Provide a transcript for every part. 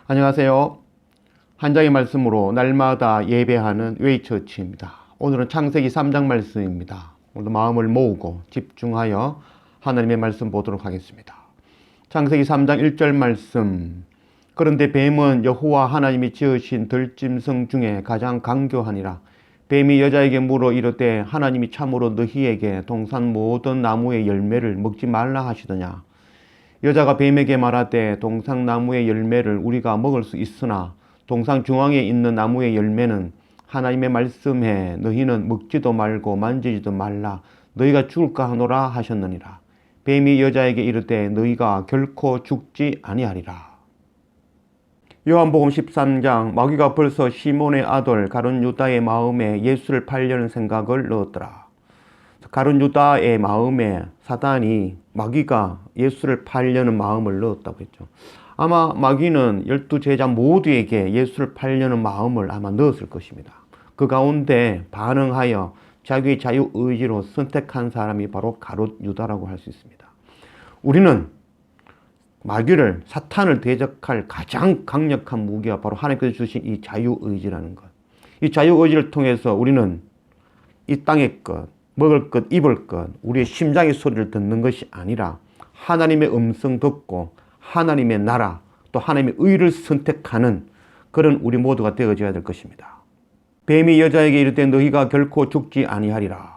안녕하세요. 한 장의 말씀으로 날마다 예배하는 웨이처치입니다. 오늘은 창세기 3장 말씀입니다. 오늘 마음을 모으고 집중하여 하나님의 말씀 보도록 하겠습니다. 창세기 3장 1절 말씀. 그런데 뱀은 여호와 하나님이 지으신 들짐승 중에 가장 강교하니라. 뱀이 여자에게 물어 이르되 하나님이 참으로 너희에게 동산 모든 나무의 열매를 먹지 말라 하시더냐. 여자가 뱀에게 말하되 동산 나무의 열매를 우리가 먹을 수 있으나 동산 중앙에 있는 나무의 열매는 하나님의 말씀에 너희는 먹지도 말고 만지지도 말라 너희가 죽을까 하노라 하셨느니라. 뱀이 여자에게 이르되 너희가 결코 죽지 아니하리라. 요한복음 13장. 마귀가 벌써 시몬의 아들 가룟 유다의 마음에 예수를 팔려는 생각을 넣었더라. 가룟 유다의 마음에 사단이 마귀가 예수를 팔려는 마음을 넣었다고 했죠. 아마 마귀는 12제자 모두에게 예수를 팔려는 마음을 아마 넣었을 것입니다. 그 가운데 반응하여 자기의 자유의지로 선택한 사람이 바로 가룟 유다라고 할 수 있습니다. 우리는 마귀를, 사탄을 대적할 가장 강력한 무기가 바로 하나님께서 주신 이 자유의지라는 것. 이 자유의지를 통해서 우리는 이 땅의 것, 먹을 것, 입을 것, 우리의 심장의 소리를 듣는 것이 아니라 하나님의 음성 듣고 하나님의 나라, 또 하나님의 의를 선택하는 그런 우리 모두가 되어져야 될 것입니다. 뱀이 여자에게 이르되 너희가 결코 죽지 아니하리라.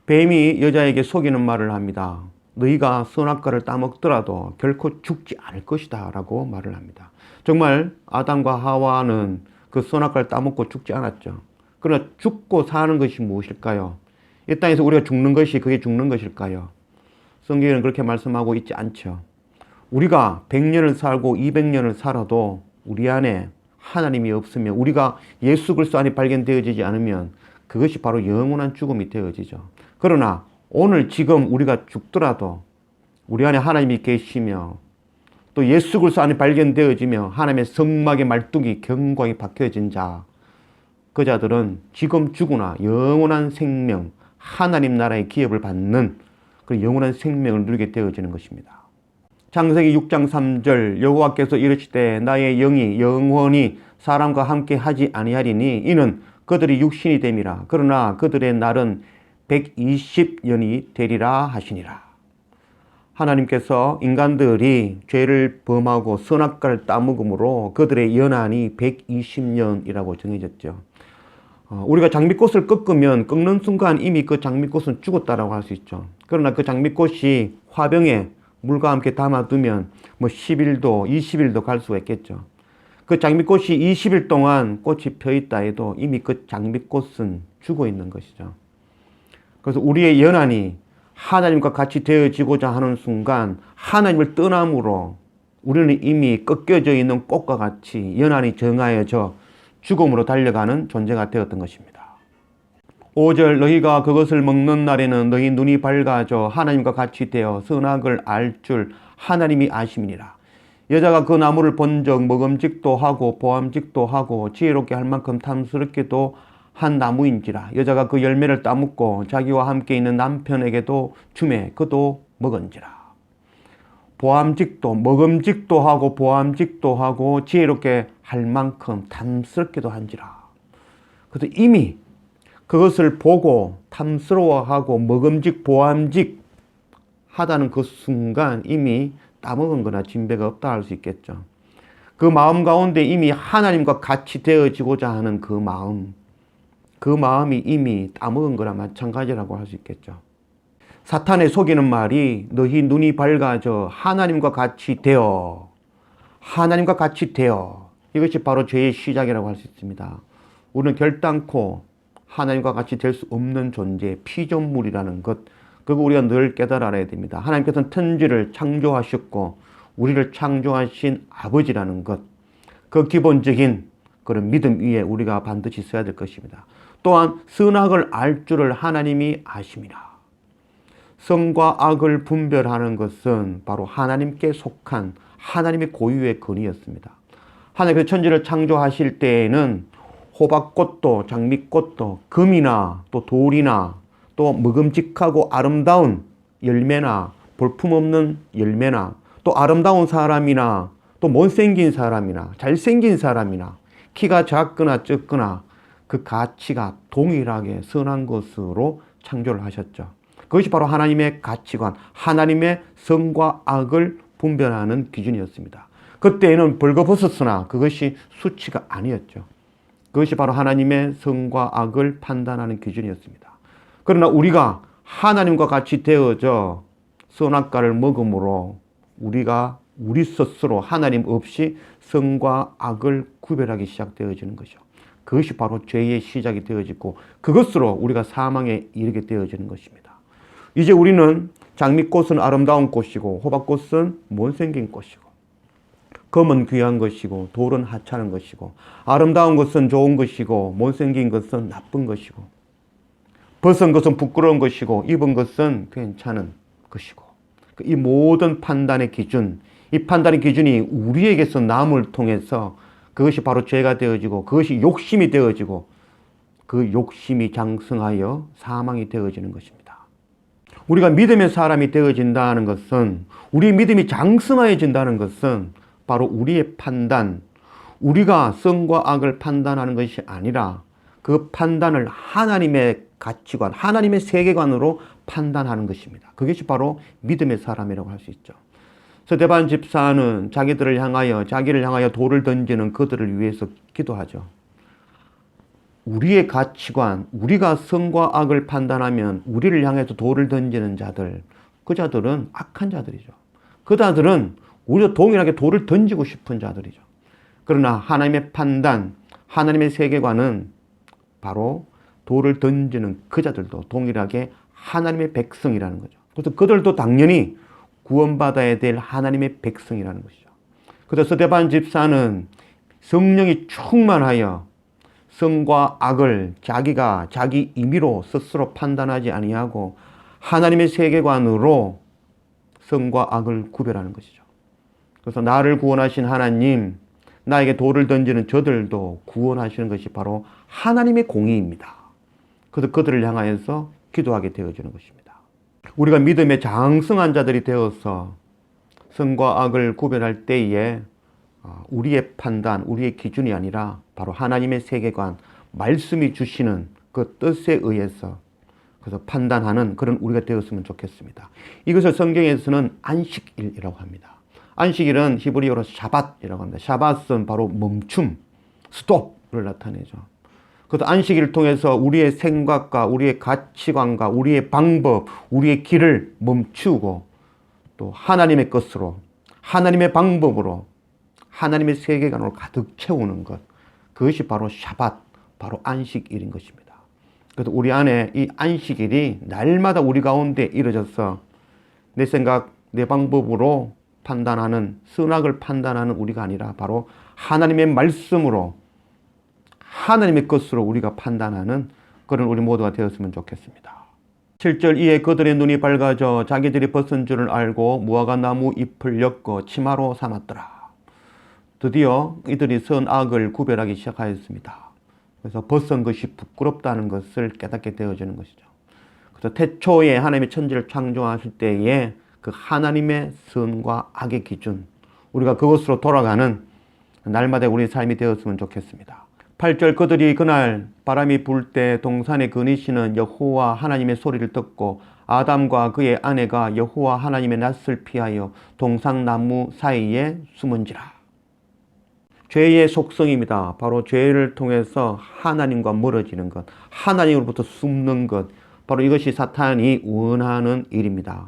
뱀이 여자에게 속이는 말을 합니다. 너희가 선악과를 따먹더라도 결코 죽지 않을 것이다 라고 말을 합니다. 정말 아담과 하와는 그 선악과를 따먹고 죽지 않았죠. 그러나 죽고 사는 것이 무엇일까요? 이 땅에서 우리가 죽는 것이 그게 죽는 것일까요? 성경에는 그렇게 말씀하고 있지 않죠. 우리가 100년을 살고 200년을 살아도 우리 안에 하나님이 없으면, 우리가 예수 그리스도 안에 발견되어지지 않으면 그것이 바로 영원한 죽음이 되어지죠. 그러나 오늘 지금 우리가 죽더라도 우리 안에 하나님이 계시며 또 예수 그리스도 안에 발견되어지며 하나님의 성막의 말뚝이 견고하게 박혀진 자, 그 자들은 지금 죽으나 영원한 생명, 하나님 나라의 기업을 받는 그 영원한 생명을 누리게 되어지는 것입니다. 창세기 6장 3절. 여호와께서 이르시되 나의 영이 영원히 사람과 함께 하지 아니하리니 이는 그들이 육신이 됨이라. 그러나 그들의 날은 120년이 되리라 하시니라. 하나님께서 인간들이 죄를 범하고 선악과를 따먹음으로 그들의 연한이 120년이라고 정해졌죠. 우리가 장미꽃을 꺾으면 꺾는 순간 이미 그 장미꽃은 죽었다라고 할 수 있죠. 그러나 그 장미꽃이 화병에 물과 함께 담아두면 10일도 20일도 갈 수가 있겠죠. 그 장미꽃이 20일 동안 꽃이 펴 있다 해도 이미 그 장미꽃은 죽어 있는 것이죠. 그래서 우리의 연한이 하나님과 같이 되어지고자 하는 순간 하나님을 떠남으로 우리는 이미 꺾여져 있는 꽃과 같이 연한이 정하여져 죽음으로 달려가는 존재가 되었던 것입니다. 5절. 너희가 그것을 먹는 날에는 너희 눈이 밝아져 하나님과 같이 되어 선악을 알 줄 하나님이 아심이니라. 여자가 그 나무를 본즉 먹음직도 하고 보암직도 하고 지혜롭게 할 만큼 탐스럽게도 한 나무인지라. 여자가 그 열매를 따먹고 자기와 함께 있는 남편에게도 주매 그도 먹은지라. 보암직도, 먹음직도 하고 보암직도 하고 지혜롭게 할 만큼 탐스럽게도 한지라. 그래서 이미 그것을 보고 탐스러워하고 먹음직, 보암직 하다는 그 순간 이미 따먹은 거나 진배가 없다 할 수 있겠죠. 그 마음 가운데 이미 하나님과 같이 되어지고자 하는 그 마음이 이미 따먹은 거나 마찬가지라고 할 수 있겠죠. 사탄의 속이는 말이 너희 눈이 밝아져 하나님과 같이 되어, 하나님과 같이 되어, 이것이 바로 죄의 시작이라고 할 수 있습니다. 우리는 결단코 하나님과 같이 될 수 없는 존재, 피조물이라는 것, 그거 우리가 늘 깨달아야 됩니다. 하나님께서는 천지를 창조하셨고 우리를 창조하신 아버지라는 것, 그 기본적인 그런 믿음 위에 우리가 반드시 서야 될 것입니다. 또한 선악을 알 줄을 하나님이 아심이라. 선과 악을 분별하는 것은 바로 하나님께 속한 하나님의 고유의 권위였습니다. 하나님께서 천지를 창조하실 때에는 호박꽃도 장미꽃도 금이나 또 돌이나 또 먹음직하고 아름다운 열매나 볼품없는 열매나 또 아름다운 사람이나 또 못생긴 사람이나 잘생긴 사람이나 키가 작거나 적거나 그 가치가 동일하게 선한 것으로 창조를 하셨죠. 그것이 바로 하나님의 가치관, 하나님의 선과 악을 분별하는 기준이었습니다. 그때에는 벌거벗었으나 그것이 수치가 아니었죠. 그것이 바로 하나님의 선과 악을 판단하는 기준이었습니다. 그러나 우리가 하나님과 같이 되어져 선악과를 먹음으로 우리가 우리 스스로 하나님 없이 선과 악을 구별하기 시작되어지는 것이죠. 그것이 바로 죄의 시작이 되어지고 그것으로 우리가 사망에 이르게 되어지는 것입니다. 이제 우리는 장미꽃은 아름다운 꽃이고 호박꽃은 못생긴 꽃이고 검은 귀한 것이고 돌은 하찮은 것이고 아름다운 것은 좋은 것이고 못생긴 것은 나쁜 것이고 벗은 것은 부끄러운 것이고 입은 것은 괜찮은 것이고 이 모든 판단의 기준, 이 판단의 기준이 우리에게서 남을 통해서 그것이 바로 죄가 되어지고 그것이 욕심이 되어지고 그 욕심이 장성하여 사망이 되어지는 것입니다. 우리가 믿음의 사람이 되어진다는 것은 우리 믿음이 장성하여진다는 것은 바로 우리의 판단, 우리가 선과 악을 판단하는 것이 아니라 그 판단을 하나님의 가치관, 하나님의 세계관으로 판단하는 것입니다. 그것이 바로 믿음의 사람이라고 할 수 있죠. 서대반 집사는 자기를 향하여 돌을 던지는 그들을 위해서 기도하죠. 우리의 가치관, 우리가 선과 악을 판단하면 우리를 향해서 돌을 던지는 자들, 그 자들은 악한 자들이죠. 그 자들은 우리도 동일하게 돌을 던지고 싶은 자들이죠. 그러나 하나님의 판단, 하나님의 세계관은 바로 돌을 던지는 그 자들도 동일하게 하나님의 백성이라는 거죠. 그래서 그들도 당연히 구원받아야 될 하나님의 백성이라는 것이죠. 그래서 서대반 집사는 성령이 충만하여 선과 악을 자기가 자기 임의로 스스로 판단하지 아니하고 하나님의 세계관으로 선과 악을 구별하는 것이죠. 그래서 나를 구원하신 하나님, 나에게 돌을 던지는 저들도 구원하시는 것이 바로 하나님의 공의입니다. 그래서 그들을 향하여서 기도하게 되어지는 것입니다. 우리가 믿음의 장성한 자들이 되어서 선과 악을 구별할 때에 우리의 판단, 우리의 기준이 아니라 바로 하나님의 세계관, 말씀이 주시는 그 뜻에 의해서 그래서 판단하는 그런 우리가 되었으면 좋겠습니다. 이것을 성경에서는 안식일이라고 합니다. 안식일은 히브리어로 샤밧이라고 합니다. 샤밧은 바로 멈춤, 스톱을 나타내죠. 그래서 안식일을 통해서 우리의 생각과 우리의 가치관과 우리의 방법, 우리의 길을 멈추고 또 하나님의 것으로, 하나님의 방법으로, 하나님의 세계관으로 가득 채우는 것. 그것이 바로 샤밧, 바로 안식일인 것입니다. 그래서 우리 안에 이 안식일이 날마다 우리 가운데 이루어져서 내 생각, 내 방법으로 판단하는, 선악을 판단하는 우리가 아니라 바로 하나님의 말씀으로 하나님의 것으로 우리가 판단하는 그런 우리 모두가 되었으면 좋겠습니다. 7절 이에 그들의 눈이 밝아져 자기들이 벗은 줄을 알고 무화과 나무 잎을 엮어 치마로 삼았더라. 드디어 이들이 선악을 구별하기 시작하였습니다. 그래서 벗은 것이 부끄럽다는 것을 깨닫게 되어지는 것이죠. 그래서 태초에 하나님의 천지를 창조하실 때에 그 하나님의 선과 악의 기준, 우리가 그것으로 돌아가는 날마다 우리의 삶이 되었으면 좋겠습니다. 8절 그들이 그날 바람이 불 때 동산에 거니시는 여호와 하나님의 소리를 듣고 아담과 그의 아내가 여호와 하나님의 낯을 피하여 동산나무 사이에 숨은지라. 죄의 속성입니다. 바로 죄를 통해서 하나님과 멀어지는 것, 하나님으로부터 숨는 것, 바로 이것이 사탄이 원하는 일입니다.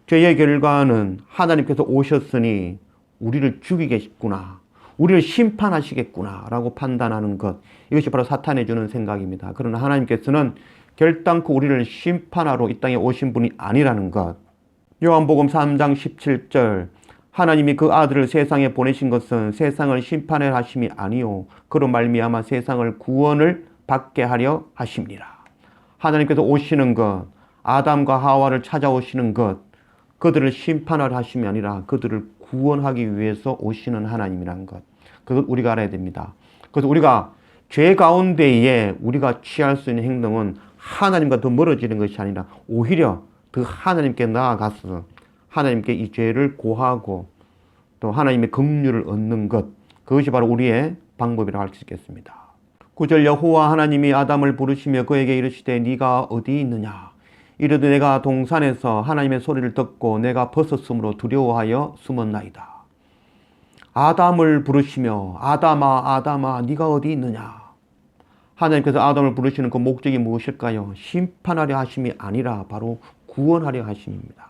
죄의 결과는 하나님께서 오셨으니 우리를 죽이겠구나, 우리를 심판하시겠구나 라고 판단하는 것, 이것이 바로 사탄이 주는 생각입니다. 그러나 하나님께서는 결단코 우리를 심판하러 이 땅에 오신 분이 아니라는 것. 요한복음 3장 17절 하나님이 그 아들을 세상에 보내신 것은 세상을 심판하려 하심이 아니요 그로 말미암아 세상을 구원을 받게 하려 하심이라. 하나님께서 오시는 것, 아담과 하와를 찾아오시는 것, 그들을 심판하려 하심이 아니라 그들을 구원하기 위해서 오시는 하나님이라는 것, 그것 우리가 알아야 됩니다. 그래서 우리가 죄 가운데에 우리가 취할 수 있는 행동은 하나님과 더 멀어지는 것이 아니라 오히려 더 하나님께 나아가서 하나님께 이 죄를 고하고 또 하나님의 긍휼을 얻는 것, 그것이 바로 우리의 방법이라고 할 수 있겠습니다. 9절 여호와 하나님이 아담을 부르시며 그에게 이르시되 네가 어디 있느냐? 이르되 내가 동산에서 하나님의 소리를 듣고 내가 벗었으므로 두려워하여 숨었나이다. 아담을 부르시며 아담아 아담아 네가 어디 있느냐? 하나님께서 아담을 부르시는 그 목적이 무엇일까요? 심판하려 하심이 아니라 바로 구원하려 하심입니다.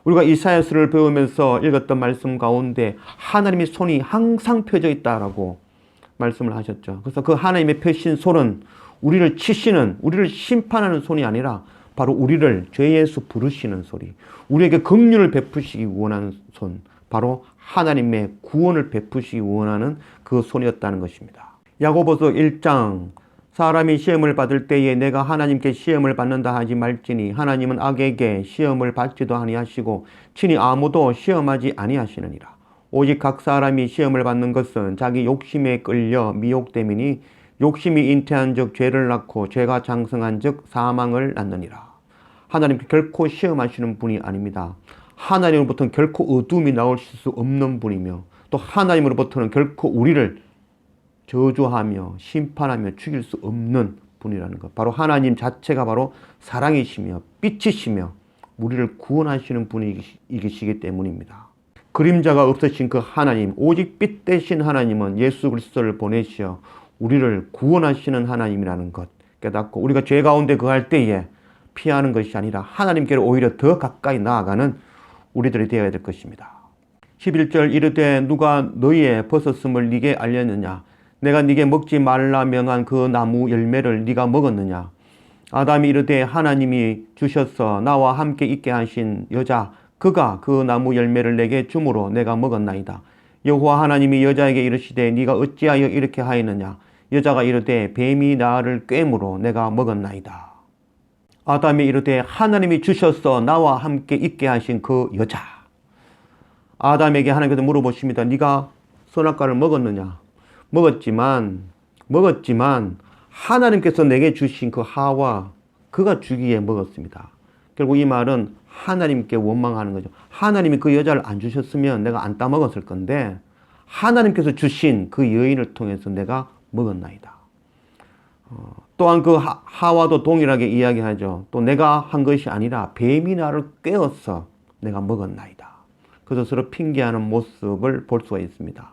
우리가 이사야서를 배우면서 읽었던 말씀 가운데 하나님의 손이 항상 펴져 있다라고 말씀을 하셨죠. 그래서 그 하나님의 펴신 손은 우리를 치시는, 우리를 심판하는 손이 아니라 바로 우리를 죄에서 부르시는 소리, 우리에게 긍휼을 베푸시기 원하는 손, 바로 하나님의 구원을 베푸시기 원하는 그 손이었다는 것입니다. 야고보서 1장, 사람이 시험을 받을 때에 내가 하나님께 시험을 받는다 하지 말지니 하나님은 악에게 시험을 받지도 아니하시고 친히 아무도 시험하지 아니하시느니라. 오직 각 사람이 시험을 받는 것은 자기 욕심에 끌려 미혹됨이니 욕심이 잉태한 즉 죄를 낳고 죄가 장성한 즉 사망을 낳느니라. 하나님께 결코 시험하시는 분이 아닙니다. 하나님으로부터는 결코 어둠이 나올 수 없는 분이며 또 하나님으로부터는 결코 우리를 저주하며 심판하며 죽일 수 없는 분이라는 것. 바로 하나님 자체가 바로 사랑이시며 빛이시며 우리를 구원하시는 분이시기 때문입니다. 그림자가 없으신 그 하나님, 오직 빛 대신 하나님은 예수 그리스도를 보내시어 우리를 구원하시는 하나님이라는 것 깨닫고 우리가 죄 가운데 거할 때에 피하는 것이 아니라 하나님께로 오히려 더 가까이 나아가는 우리들이 되어야 될 것입니다. 11절 이르되 누가 너희의 벗었음을 네게 알렸느냐? 내가 네게 먹지 말라 명한 그 나무 열매를 네가 먹었느냐? 아담이 이르되 하나님이 주셔서 나와 함께 있게 하신 여자 그가 그 나무 열매를 내게 주므로 내가 먹었나이다. 여호와 하나님이 여자에게 이르시되 네가 어찌하여 이렇게 하였느냐? 여자가 이르되 뱀이 나를 꿰므로 내가 먹었나이다. 아담이 이르되 하나님이 주셔서 나와 함께 있게 하신 그 여자. 아담에게 하나님께서 물어보십니다. 네가 선악과를 먹었느냐? 먹었지만 하나님께서 내게 주신 그 하와 그가 주기에 먹었습니다. 결국 이 말은 하나님께 원망하는 거죠. 하나님이 그 여자를 안 주셨으면 내가 안 따먹었을 건데 하나님께서 주신 그 여인을 통해서 내가 먹었나이다. 또한 그 하와도 동일하게 이야기하죠. 또 내가 한 것이 아니라 뱀이 나를 꿰어서 내가 먹었나이다. 그래서 서로 핑계하는 모습을 볼 수가 있습니다.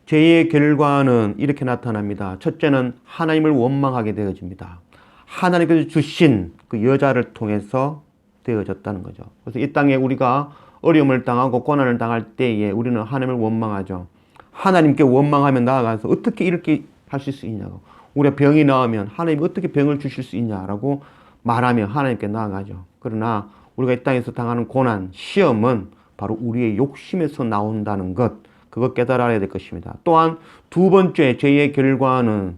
죄의 결과는 이렇게 나타납니다. 첫째는 하나님을 원망하게 되어집니다. 하나님께서 주신 그 여자를 통해서 되어졌다는 거죠. 그래서 이 땅에 우리가 어려움을 당하고 고난을 당할 때에 우리는 하나님을 원망하죠. 하나님께 원망하며 나아가서 어떻게 이렇게 하실 수 있냐고. 우리가 병이 나오면 하나님이 어떻게 병을 주실 수 있냐라고 말하며 하나님께 나아가죠. 그러나 우리가 이 땅에서 당하는 고난, 시험은 바로 우리의 욕심에서 나온다는 것, 그거 깨달아야 될 것입니다. 또한 두 번째 죄의 결과는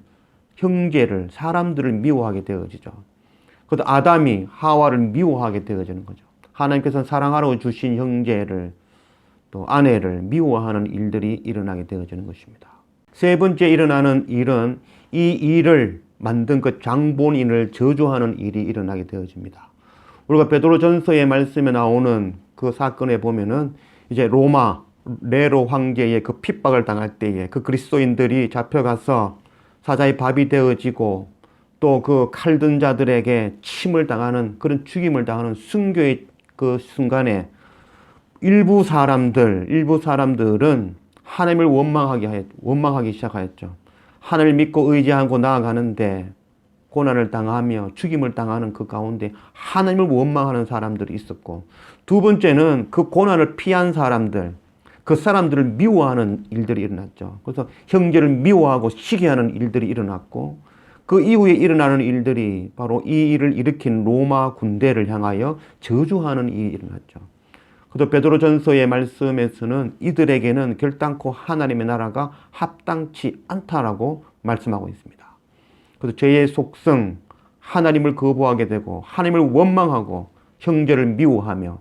형제를, 사람들을 미워하게 되어지죠. 그래서 아담이 하와를 미워하게 되어지는 거죠. 하나님께서는 사랑하라고 주신 형제를 또 아내를 미워하는 일들이 일어나게 되어지는 것입니다. 세 번째 일어나는 일은 이 일을 만든 그 장본인을 저주하는 일이 일어나게 되어집니다. 우리가 베드로전서의 말씀에 나오는 그 사건에 보면은 이제 로마 네로 황제의 그 핍박을 당할 때에 그 그리스도인들이 잡혀가서 사자의 밥이 되어지고 또 그 칼든 자들에게 침을 당하는 그런 죽임을 당하는 순교의 그 순간에 일부 사람들은 하나님을 원망하기 시작하였죠. 하나님을 믿고 의지하고 나아가는데 고난을 당하며 죽임을 당하는 그 가운데 하나님을 원망하는 사람들이 있었고, 두 번째는 그 고난을 피한 사람들, 그 사람들을 미워하는 일들이 일어났죠. 그래서 형제를 미워하고 시기하는 일들이 일어났고, 그 이후에 일어나는 일들이 바로 이 일을 일으킨 로마 군대를 향하여 저주하는 일이 일어났죠. 그래서 베드로전서의 말씀에서는 이들에게는 결단코 하나님의 나라가 합당치 않다라고 말씀하고 있습니다. 그래서 죄의 속성, 하나님을 거부하게 되고 하나님을 원망하고 형제를 미워하며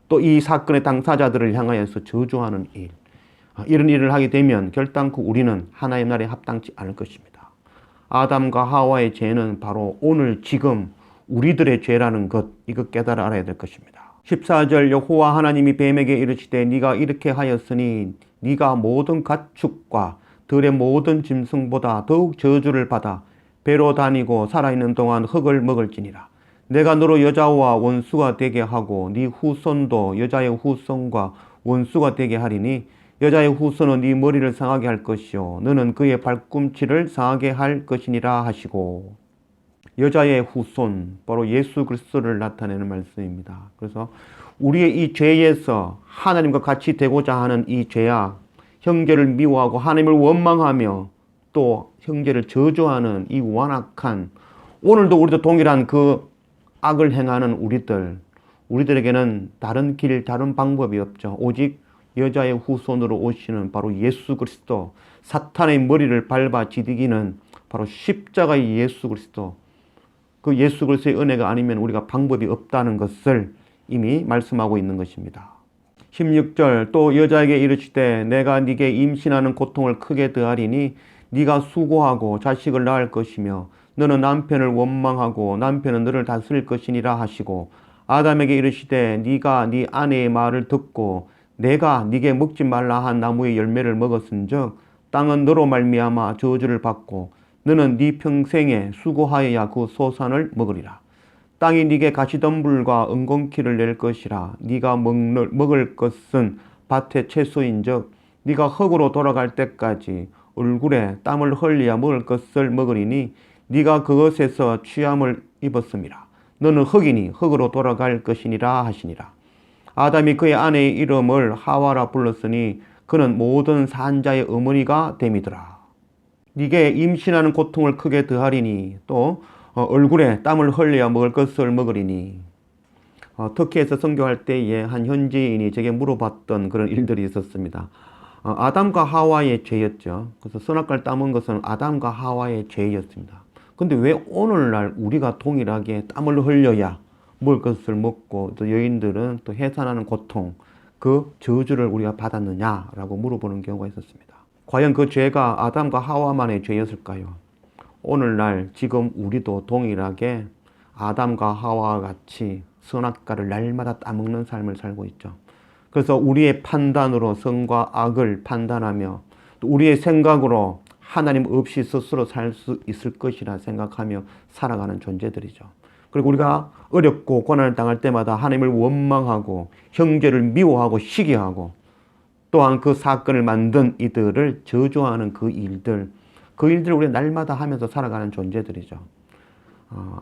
또 이 사건의 당사자들을 향하여서 저주하는 일, 이런 일을 하게 되면 결단코 우리는 하나님의 나라에 합당치 않을 것입니다. 아담과 하와의 죄는 바로 오늘 지금 우리들의 죄라는 것, 이거 깨달아 알아야 될 것입니다. 14절 여호와 하나님이 뱀에게 이르시되 네가 이렇게 하였으니 네가 모든 가축과 들의 모든 짐승보다 더욱 저주를 받아 배로 다니고 살아있는 동안 흙을 먹을지니라. 내가 너로 여자와 원수가 되게 하고 네 후손도 여자의 후손과 원수가 되게 하리니 여자의 후손은 네 머리를 상하게 할 것이요 너는 그의 발꿈치를 상하게 할 것이니라 하시고. 여자의 후손, 바로 예수 그리스도를 나타내는 말씀입니다. 그래서 우리의 이 죄에서 하나님과 같이 되고자 하는 이 죄악, 형제를 미워하고 하나님을 원망하며 또 형제를 저주하는 이 완악한, 오늘도 우리도 동일한 그 악을 행하는 우리들에게는 다른 길, 다른 방법이 없죠. 오직 여자의 후손으로 오시는 바로 예수 그리스도, 사탄의 머리를 밟아 지디기는 바로 십자가의 예수 그리스도, 그 예수 그리스도의 은혜가 아니면 우리가 방법이 없다는 것을 이미 말씀하고 있는 것입니다. 16절 또 여자에게 이르시되 내가 네게 임신하는 고통을 크게 더하리니 네가 수고하고 자식을 낳을 것이며 너는 남편을 원망하고 남편은 너를 다스릴 것이니라 하시고 아담에게 이르시되 네가 네 아내의 말을 듣고 내가 네게 먹지 말라 한 나무의 열매를 먹었은즉 땅은 너로 말미암아 저주를 받고 너는 네 평생에 수고하여야 그 소산을 먹으리라. 땅이 네게 가시덤불과 은공키를 낼 것이라. 네가 먹을 것은 밭의 채소인즉 네가 흙으로 돌아갈 때까지 얼굴에 땀을 흘려야 먹을 것을 먹으리니 네가 그것에서 취함을 입었음이라. 너는 흙이니 흙으로 돌아갈 것이니라 하시니라. 아담이 그의 아내의 이름을 하와라 불렀으니 그는 모든 산자의 어머니가 됨이더라. 네게 임신하는 고통을 크게 더하리니 또 얼굴에 땀을 흘려야 먹을 것을 먹으리니. 터키에서 선교할 때에 한 현지인이 제게 물어봤던 그런 일들이 있었습니다. 아담과 하와의 죄였죠. 그래서 선악과를 따먹은 것은 아담과 하와의 죄였습니다. 근데 왜 오늘날 우리가 동일하게 땀을 흘려야 먹을 것을 먹고 또 여인들은 또 해산하는 고통, 그 저주를 우리가 받았느냐라고 물어보는 경우가 있었습니다. 과연 그 죄가 아담과 하와만의 죄였을까요? 오늘날 지금 우리도 동일하게 아담과 하와와 같이 선악과를 날마다 따먹는 삶을 살고 있죠. 그래서 우리의 판단으로 선과 악을 판단하며 또 우리의 생각으로 하나님 없이 스스로 살 수 있을 것이라 생각하며 살아가는 존재들이죠. 그리고 우리가 어렵고 고난을 당할 때마다 하나님을 원망하고 형제를 미워하고 시기하고 또한 그 사건을 만든 이들을 저주하는 그 일들을 우리가 날마다 하면서 살아가는 존재들이죠.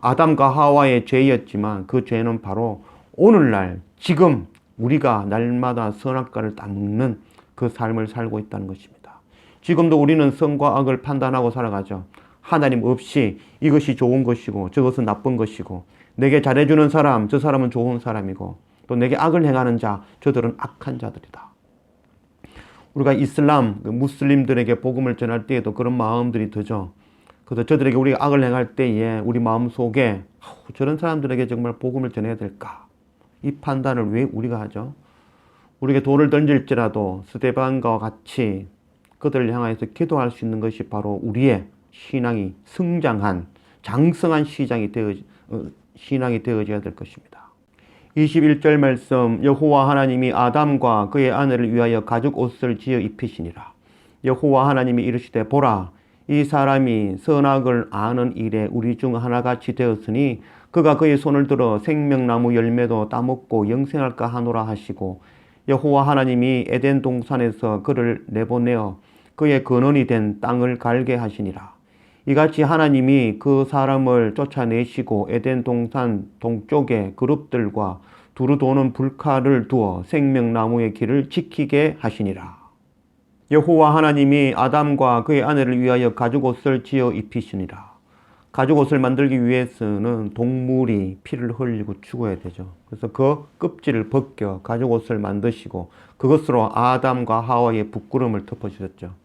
아담과 하와의 죄였지만 그 죄는 바로 오늘날 지금 우리가 날마다 선악과를 따먹는 그 삶을 살고 있다는 것입니다. 지금도 우리는 선과 악을 판단하고 살아가죠. 하나님 없이 이것이 좋은 것이고 저것은 나쁜 것이고 내게 잘해주는 사람, 저 사람은 좋은 사람이고 또 내게 악을 행하는 자, 저들은 악한 자들이다. 우리가 이슬람, 무슬림들에게 복음을 전할 때에도 그런 마음들이 들죠. 그래서 저들에게 우리가 악을 행할 때에 우리 마음속에 저런 사람들에게 정말 복음을 전해야 될까? 이 판단을 왜 우리가 하죠? 우리에게 돌을 던질지라도 스데반과 같이 그들을 향해서 기도할 수 있는 것이 바로 우리의 신앙이 성장한 장성한 신앙이 되어져야 될 것입니다. 21절 말씀 여호와 하나님이 아담과 그의 아내를 위하여 가죽 옷을 지어 입히시니라. 여호와 하나님이 이르시되 보라 이 사람이 선악을 아는 일에 우리 중 하나같이 되었으니 그가 그의 손을 들어 생명나무 열매도 따먹고 영생할까 하노라 하시고 여호와 하나님이 에덴 동산에서 그를 내보내어 그의 근원이 된 땅을 갈게 하시니라. 이같이 하나님이 그 사람을 쫓아내시고 에덴 동산 동쪽에 그룹들과 두루 도는 불칼을 두어 생명나무의 길을 지키게 하시니라. 여호와 하나님이 아담과 그의 아내를 위하여 가죽옷을 지어 입히시니라. 가죽옷을 만들기 위해서는 동물이 피를 흘리고 죽어야 되죠. 그래서 그 껍질을 벗겨 가죽옷을 만드시고 그것으로 아담과 하와의 부끄러움을 덮어주셨죠.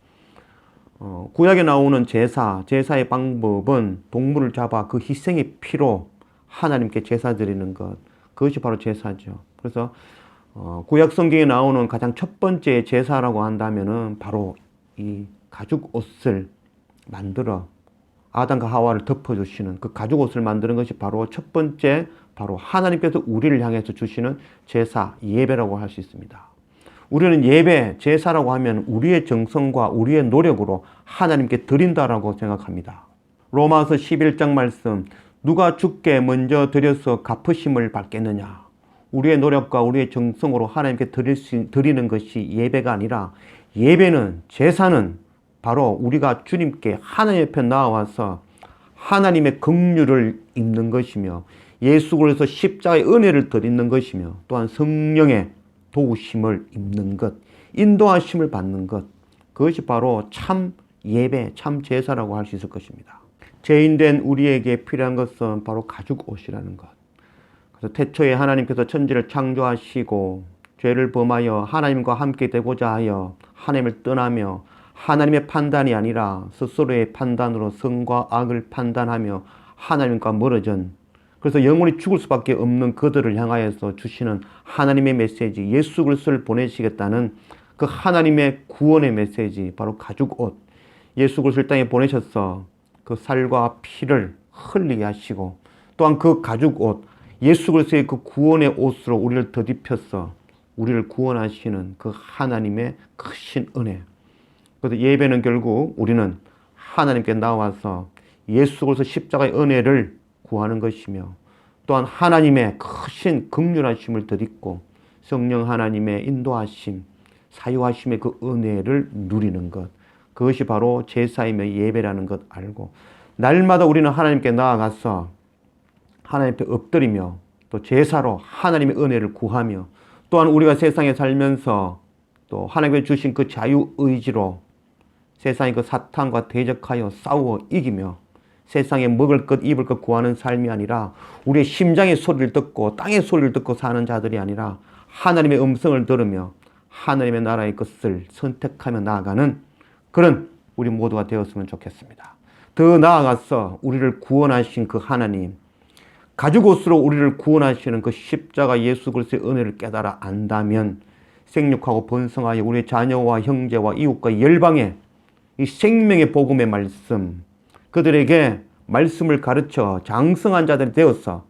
구약에 나오는 제사의 방법은 동물을 잡아 그 희생의 피로 하나님께 제사 드리는 것, 그것이 바로 제사죠. 그래서 구약 성경에 나오는 가장 첫 번째 제사라고 한다면은 바로 이 가죽 옷을 만들어 아담과 하와를 덮어주시는 그 가죽 옷을 만드는 것이 바로 첫 번째 바로 하나님께서 우리를 향해서 주시는 제사, 예배라고 할 수 있습니다. 우리는 예배, 제사라고 하면 우리의 정성과 우리의 노력으로 하나님께 드린다라고 생각합니다. 로마서 11장 말씀, 누가 주께 먼저 드려서 갚으심을 받겠느냐. 우리의 노력과 우리의 정성으로 하나님께 드리는 것이 예배가 아니라, 예배는, 제사는 바로 우리가 주님께 하나님 옆에 나와서 하나님의 긍휼을 입는 것이며, 예수 그리스도 십자가의 은혜를 드리는 것이며, 또한 성령의 도우심을 입는 것, 인도하심을 받는 것, 그것이 바로 참 예배, 참 제사라고 할 수 있을 것입니다. 죄인된 우리에게 필요한 것은 바로 가죽 옷이라는 것. 그래서 태초에 하나님께서 천지를 창조하시고 죄를 범하여 하나님과 함께 되고자 하여 하나님을 떠나며 하나님의 판단이 아니라 스스로의 판단으로 선과 악을 판단하며 하나님과 멀어진, 그래서 영원히 죽을 수밖에 없는 그들을 향하여서 주시는 하나님의 메시지, 예수 그리스도를 보내시겠다는 그 하나님의 구원의 메시지, 바로 가죽옷. 예수 그리스도를 땅에 보내셔서 그 살과 피를 흘리게 하시고, 또한 그 가죽옷, 예수 그리스도의 그 구원의 옷으로 우리를 덧입혀서 우리를 구원하시는 그 하나님의 크신 은혜. 그래서 예배는 결국 우리는 하나님께 나와서 예수 그리스도 십자가의 은혜를 구하는 것이며, 또한 하나님의 크신 긍휼하심을 덧입고 성령 하나님의 인도하심, 사유하심의 그 은혜를 누리는 것, 그것이 바로 제사이며 예배라는 것 알고, 날마다 우리는 하나님께 나아가서 하나님 앞에 엎드리며 또 제사로 하나님의 은혜를 구하며, 또한 우리가 세상에 살면서 또 하나님께 주신 그 자유의지로 세상의 그 사탄과 대적하여 싸워 이기며 세상에 먹을 것 입을 것 구하는 삶이 아니라, 우리의 심장의 소리를 듣고 땅의 소리를 듣고 사는 자들이 아니라 하나님의 음성을 들으며 하나님의 나라의 것을 선택하며 나아가는 그런 우리 모두가 되었으면 좋겠습니다. 더 나아가서 우리를 구원하신 그 하나님, 가죽옷으로 우리를 구원하시는 그 십자가 예수 그리스도의 은혜를 깨달아 안다면 생육하고 번성하여 우리의 자녀와 형제와 이웃과 열방에 이 생명의 복음의 말씀, 그들에게 말씀을 가르쳐 장성한 자들이 되어서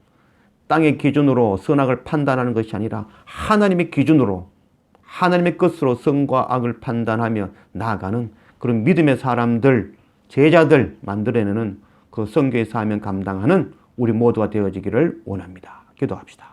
땅의 기준으로 선악을 판단하는 것이 아니라 하나님의 기준으로 하나님의 것으로 선과 악을 판단하며 나아가는 그런 믿음의 사람들, 제자들 만들어내는 그 선교의 사명 감당하는 우리 모두가 되어지기를 원합니다. 기도합시다.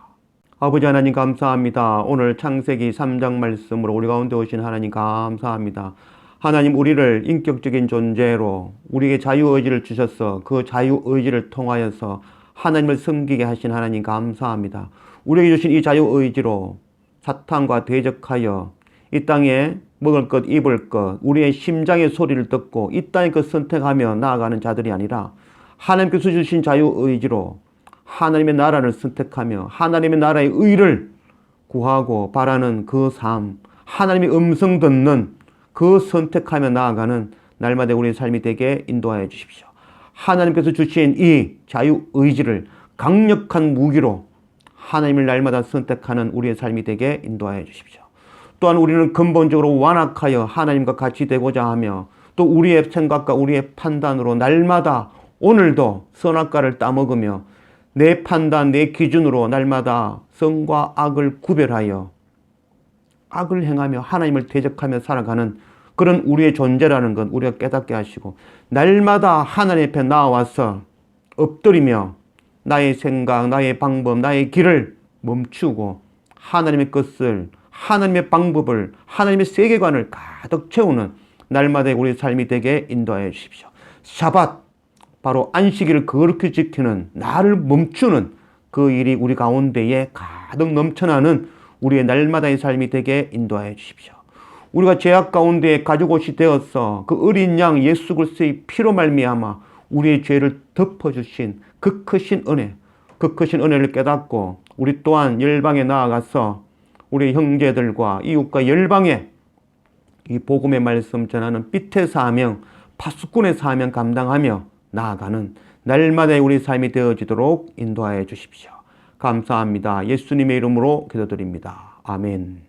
아버지 하나님 감사합니다. 오늘 창세기 3장 말씀으로 우리 가운데 오신 하나님 감사합니다. 하나님, 우리를 인격적인 존재로 우리에게 자유의지를 주셔서 그 자유의지를 통하여서 하나님을 섬기게 하신 하나님 감사합니다. 우리에게 주신 이 자유의지로 사탄과 대적하여 이 땅에 먹을 것 입을 것 우리의 심장의 소리를 듣고 이 땅의 것 선택하며 나아가는 자들이 아니라 하나님께서 주신 자유의지로 하나님의 나라를 선택하며 하나님의 나라의 의를 구하고 바라는 그 삶, 하나님의 음성 듣는 그 선택하며 나아가는 날마다 우리의 삶이 되게 인도하여 주십시오. 하나님께서 주신 이 자유의지를 강력한 무기로 하나님을 날마다 선택하는 우리의 삶이 되게 인도하여 주십시오. 또한 우리는 근본적으로 완악하여 하나님과 같이 되고자 하며 또 우리의 생각과 우리의 판단으로 날마다 오늘도 선악과를 따먹으며 내 판단, 내 기준으로 날마다 선과 악을 구별하여 악을 행하며 하나님을 대적하며 살아가는 그런 우리의 존재라는 건 우리가 깨닫게 하시고, 날마다 하나님 앞에 나와서 엎드리며 나의 생각, 나의 방법, 나의 길을 멈추고 하나님의 것을, 하나님의 방법을, 하나님의 세계관을 가득 채우는 날마다의 우리의 삶이 되게 인도하여 주십시오. 샤밧, 바로 안식일을 거룩히 지키는, 나를 멈추는 그 일이 우리 가운데에 가득 넘쳐나는 우리의 날마다의 삶이 되게 인도하여 주십시오. 우리가 죄악 가운데 가죽옷이 되어서 그 어린 양 예수 그리스도의 피로 말미암아 우리의 죄를 덮어주신 그 크신 은혜, 그 크신 은혜를 깨닫고 우리 또한 열방에 나아가서 우리 형제들과 이웃과 열방에 이 복음의 말씀 전하는 빛의 사명, 파수꾼의 사명 감당하며 나아가는 날마다의 우리 삶이 되어지도록 인도하여 주십시오. 감사합니다. 예수님의 이름으로 기도드립니다. 아멘.